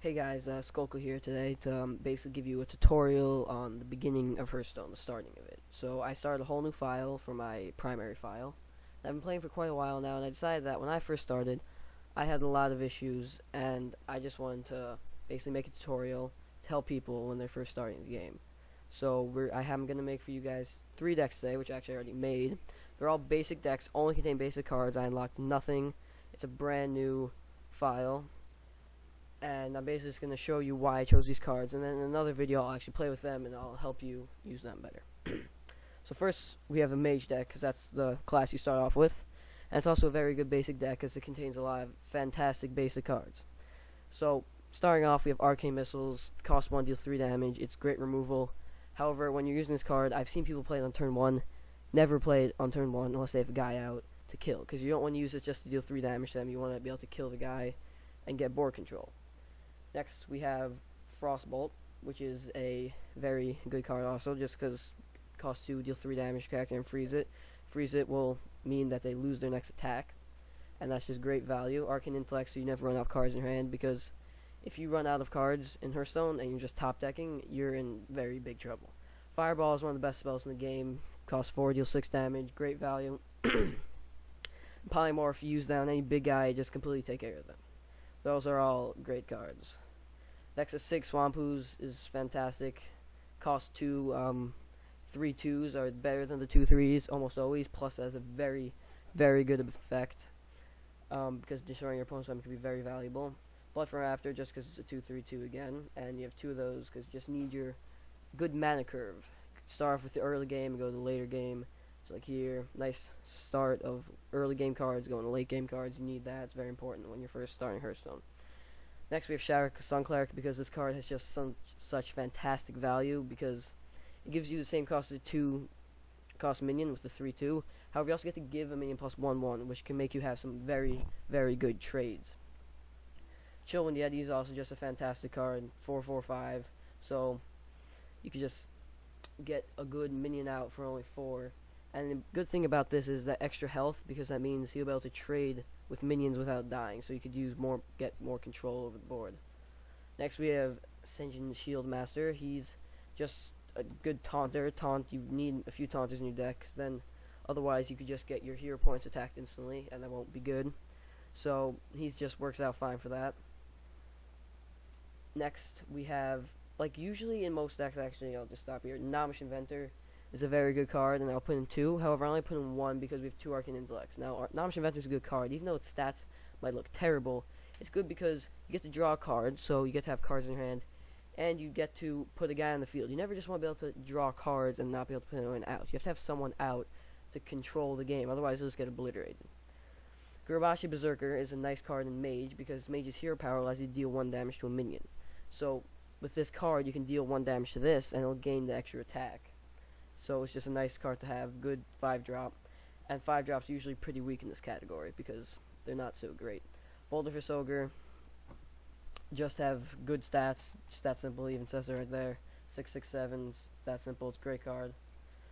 Hey guys, Skolko here today to basically give you a tutorial on the beginning of Hearthstone, the starting of it. So I started a whole new file for my primary file. I've been playing for quite a while now, and I decided that when I first started, I had a lot of issues, and I just wanted to basically make a tutorial to help people when they're first starting the game. So I'm going to make for you guys 3 decks today, which actually I already made. They're all basic decks, only contain basic cards. I unlocked nothing. It's a brand new file. And I'm basically just going to show you why I chose these cards, and then in another video I'll actually play with them and I'll help you use them better. So first we have a mage deck, because that's the class you start off with, and it's also a very good basic deck because it contains a lot of fantastic basic cards. So starting off, we have arcane missiles, cost 1, deal 3 damage. It's great removal. However, when you're using this card, I've seen people play it on turn 1, never play it on turn 1 unless they have a guy out to kill, because you don't want to use it just to deal 3 damage to them. You want to be able to kill the guy and get board control. Next, we have Frostbolt, which is a very good card also, just because it costs 2, deal 3 damage to character, and freeze it. Freeze it will mean that they lose their next attack, and that's just great value. Arcane Intellect, so you never run out of cards in your hand, because if you run out of cards in Hearthstone and you're just top decking, you're in very big trouble. Fireball is one of the best spells in the game, costs 4, deal 6 damage, great value. Polymorph, you use down any big guy, just completely take care of them. Those are all great cards. Next is 6 Swampoos is fantastic. Cost 2, 3 2s are better than the 2 3s almost always, plus has a very, very good effect. Because destroying your opponent's weapon can be very valuable. Blood from After, just because it's a 2/3/2 again, and you have 2 of those because you just need your good mana curve. Start off with the early game and go to the later game. So like here, nice start of early game cards, going to late game cards. You need that. It's very important when you're first starting Hearthstone. Next we have Shadow Sun Cleric, because this card has just such fantastic value, because it gives you the same cost as a 2 cost minion with the 3/2. However, you also get to give a minion plus 1/1, which can make you have some very, very good trades. Chillwind Yeti is also just a fantastic card, 4/4/5, so you can just get a good minion out for only 4. And the good thing about this is that extra health, because that means he'll be able to trade with minions without dying, so you could get more control over the board. Next we have Ascension Shield Master. He's just a good taunter. You need a few taunters in your deck, 'cause then otherwise you could just get your hero points attacked instantly, and that won't be good. So he just works out fine for that. Next we have, like usually in most decks, actually I'll just stop here, Nomish Inventor is a very good card, and I'll put in 2. However, I only put in 1 because we have 2 Arcane Intellects. Now, Nomish Inventor is a good card. Even though its stats might look terrible, it's good because you get to draw a card, so you get to have cards in your hand, and you get to put a guy on the field. You never just want to be able to draw cards and not be able to put anyone out. You have to have someone out to control the game, otherwise you'll just get obliterated. Gurubashi Berserker is a nice card in Mage, because Mage's hero power allows you to deal 1 damage to a minion. So, with this card, you can deal 1 damage to this, and it'll gain the extra attack. So it's just a nice card to have, good 5-drop, and 5-drops are usually pretty weak in this category because they're not so great. Boulderfist Ogre, just have good stats, stat simple, even says it right there. 6/6/7, stat simple, it's a great card.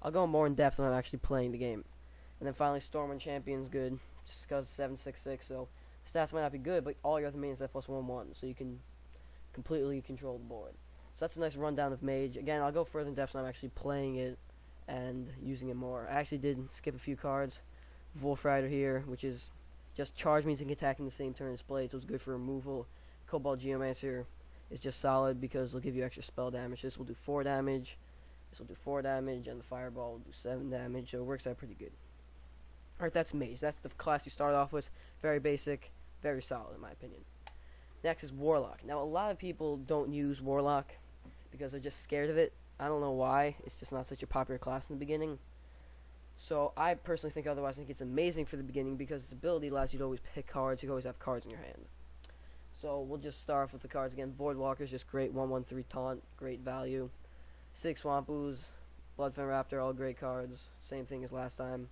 I'll go more in depth when I'm actually playing the game. And then finally Stormwind Champion's good, just because 7/6/6, so stats might not be good, but all your other minions have plus 1/1, so you can completely control the board. So that's a nice rundown of Mage. Again, I'll go further in depth when I'm actually playing it and using it more. I actually did skip a few cards. Wolf Rider here, which is just charge means it can attack in the same turn as played, so it's good for removal. Cobalt Geomancer is just solid because it'll give you extra spell damage. This will do 4 damage, this will do 4 damage, and the Fireball will do 7 damage, so it works out pretty good. Alright, that's Mage. That's the class you start off with. Very basic, very solid in my opinion. Next is Warlock. Now, a lot of people don't use Warlock because they're just scared of it. I don't know why. It's just not such a popular class in the beginning. So I personally think otherwise. I think it's amazing for the beginning because its ability allows you to always pick cards. You can always have cards in your hand. So we'll just start off with the cards again. Voidwalker is just great. 1/1/3 taunt, great value. 6 Swampoos, Bloodfen Raptor, all great cards. Same thing as last time.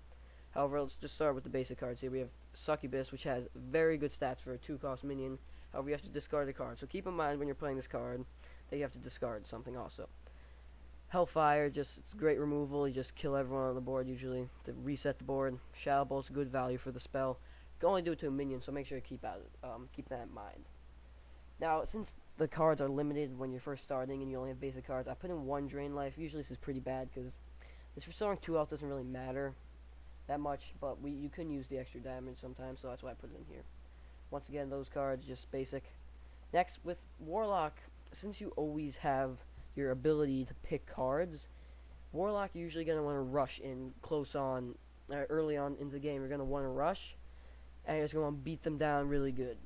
However, let's just start with the basic cards here. We have Succubus, which has very good stats for a 2-cost minion. However, you have to discard a card. So keep in mind when you're playing this card that you have to discard something also. Hellfire, just it's great removal. You just kill everyone on the board usually to reset the board. Shadow Bolt's good value for the spell. You can only do it to a minion, so make sure to keep that in mind. Now, since the cards are limited when you're first starting and you only have basic cards, I put in 1 drain life. Usually this is pretty bad because this restoring 2 health doesn't really matter that much, but you can use the extra damage sometimes, so that's why I put it in here. Once again, those cards, just basic. Next, with Warlock, since you always have your ability to pick cards, Warlock, you're usually going to want to rush in close on, early on in the game. You're going to want to rush, and you're just going to want to beat them down really good.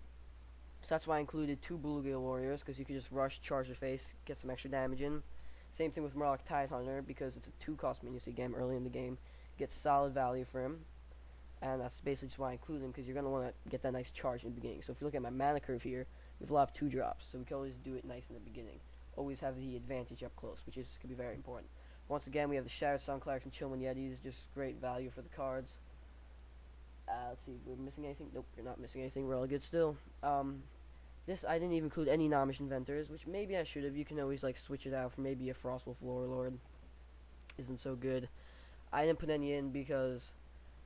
So that's why I included 2 Bluegill Warriors, because you could just rush, charge their face, get some extra damage in. Same thing with Murloc Tidehunter, because it's a 2-cost minion, so you get him early in the game. Get solid value for him. And that's basically just why I include him, because you're going to want to get that nice charge in the beginning. So if you look at my mana curve here, we have a lot of 2 drops, so we can always do it nice in the beginning. Always have the advantage up close, which can be very important. Once again, we have the Shattered Sun Clerics and Chillman Yetis, just great value for the cards. Let's see, we're missing anything? Nope, you're not missing anything, we're all good still. This, I didn't even include any Nomish Inventors, which maybe I should have. You can always, like, switch it out for maybe a Frostwolf Warlord. Isn't so good. I didn't put any in because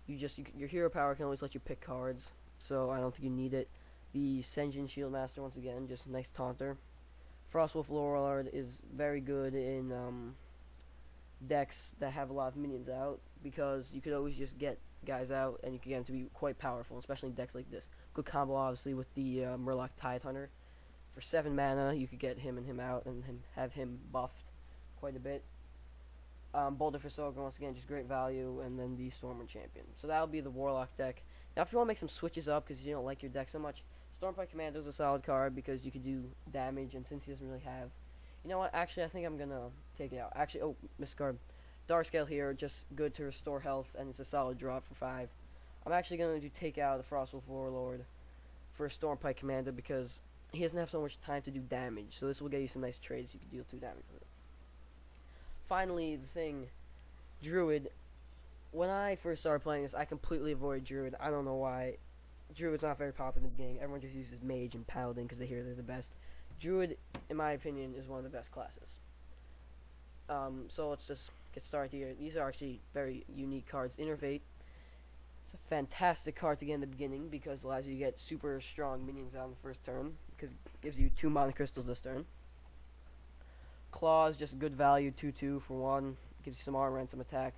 your hero power can always let you pick cards, so I don't think you need it. The Senjin Shieldmaster, once again, just a nice taunter. Frostwolf Warlord is very good in decks that have a lot of minions out, because you could always just get guys out and you can get them to be quite powerful, especially in decks like this. Good combo, obviously, with the Murloc Tidehunter. For 7 mana, you could get him and him out and have him buffed quite a bit. Boulder for Soga, once again, just great value, and then the Stormwind Champion. So that'll be the Warlock deck. Now, if you want to make some switches up because you don't like your deck so much, Stormpike Commando is a solid card because you could do damage, and since he doesn't really have... You know what, actually, I think I'm going to take it out. Actually, oh, miscard. Darkscale here, just good to restore health, and it's a solid drop for 5. I'm actually going to take out the Frostwolf Warlord for a Stormpike Commander because he doesn't have so much time to do damage. So this will get you some nice trades. You can deal 2 damage with it. Finally, the thing, Druid. When I first started playing this, I completely avoided Druid. I don't know why. Druid's not very popular in the game. Everyone just uses Mage and Paladin because they hear they're the best. Druid, in my opinion, is one of the best classes. So let's just get started here. These are actually very unique cards. Innervate. It's a fantastic card to get in the beginning because it allows you to get super strong minions out on the first turn, because it gives you 2 mana crystals this turn. Claws, just good value, 2/2 for 1. Gives you some armor and some attack.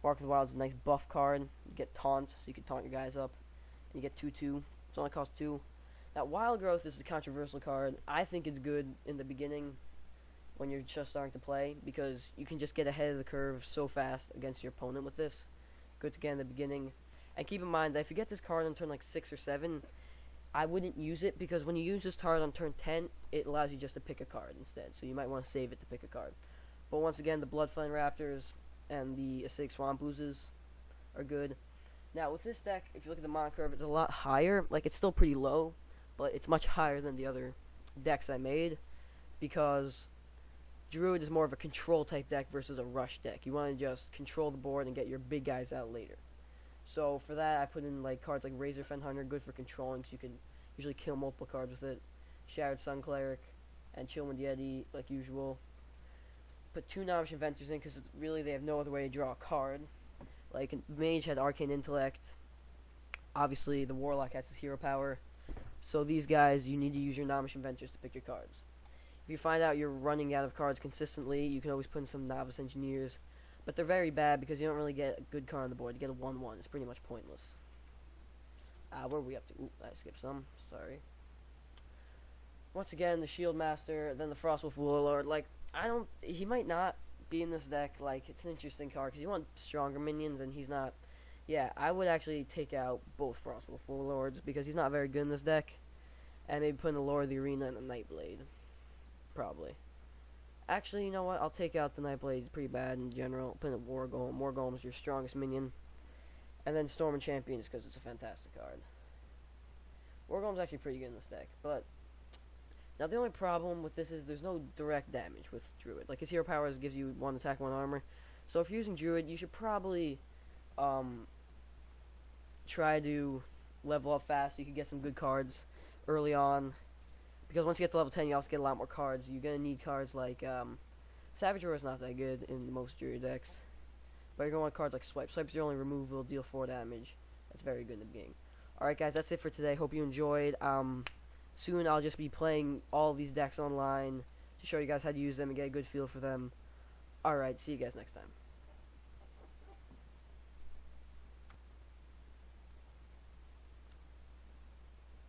Bark of the Wild is a nice buff card. You get Taunt, so you can taunt your guys up. And you get 2/2. It's only cost 2. Now, Wild Growth is a controversial card. I think it's good in the beginning when you're just starting to play, because you can just get ahead of the curve so fast against your opponent with this. Good to get in the beginning. And keep in mind that if you get this card on turn like 6 or 7, I wouldn't use it, because when you use this card on turn 10, it allows you just to pick a card instead. So you might want to save it to pick a card. But once again, the Bloodflame Raptors and the Acidic Swamp Oozes are good. Now, with this deck, if you look at the mana curve, it's a lot higher. Like, it's still pretty low, but it's much higher than the other decks I made, because Druid is more of a control type deck versus a rush deck. You want to just control the board and get your big guys out later. So for that, I put in like cards like Razorfen Hunter, good for controlling, because you can usually kill multiple cards with it. Shattered Sun Cleric and Chillman Yeti, like usual. Put 2 Nomish Inventors in because really they have no other way to draw a card. Like Mage had Arcane Intellect. Obviously, the Warlock has his hero power. So these guys, you need to use your Nomish Inventors to pick your cards. If you find out you're running out of cards consistently, you can always put in some Novice Engineers. But they're very bad because you don't really get a good card on the board. You get a 1/1. It's pretty much pointless. Where are we up to? Ooh, I skipped some. Sorry. Once again, the Shieldmaster, then the Frostwolf Warlord. Like, he might not be in this deck. Like, it's an interesting card because you want stronger minions, and he's not. Yeah, I would actually take out both Frostwolf Warlords because he's not very good in this deck. And maybe put in the Lord of the Arena and a Nightblade. Probably. Actually, you know what? I'll take out the Nightblade. It's pretty bad in general. Put in a War Golem. War Golem is your strongest minion. And then Stormwind Champion is because it's a fantastic card. War Golem's actually pretty good in this deck. But now the only problem with this is there's no direct damage with Druid. Like, his hero powers gives you 1 attack, 1 armor. So if you're using Druid, you should probably try to level up fast so you can get some good cards early on. Because once you get to level 10, you also get a lot more cards. You're going to need cards like, Savage Roar is not that good in most Druid decks. But you're going to want cards like Swipe. Swipe is your only removal, deal 4 damage. That's very good in the beginning. Alright guys, that's it for today. Hope you enjoyed. Soon I'll just be playing all these decks online to show you guys how to use them and get a good feel for them. Alright, see you guys next time.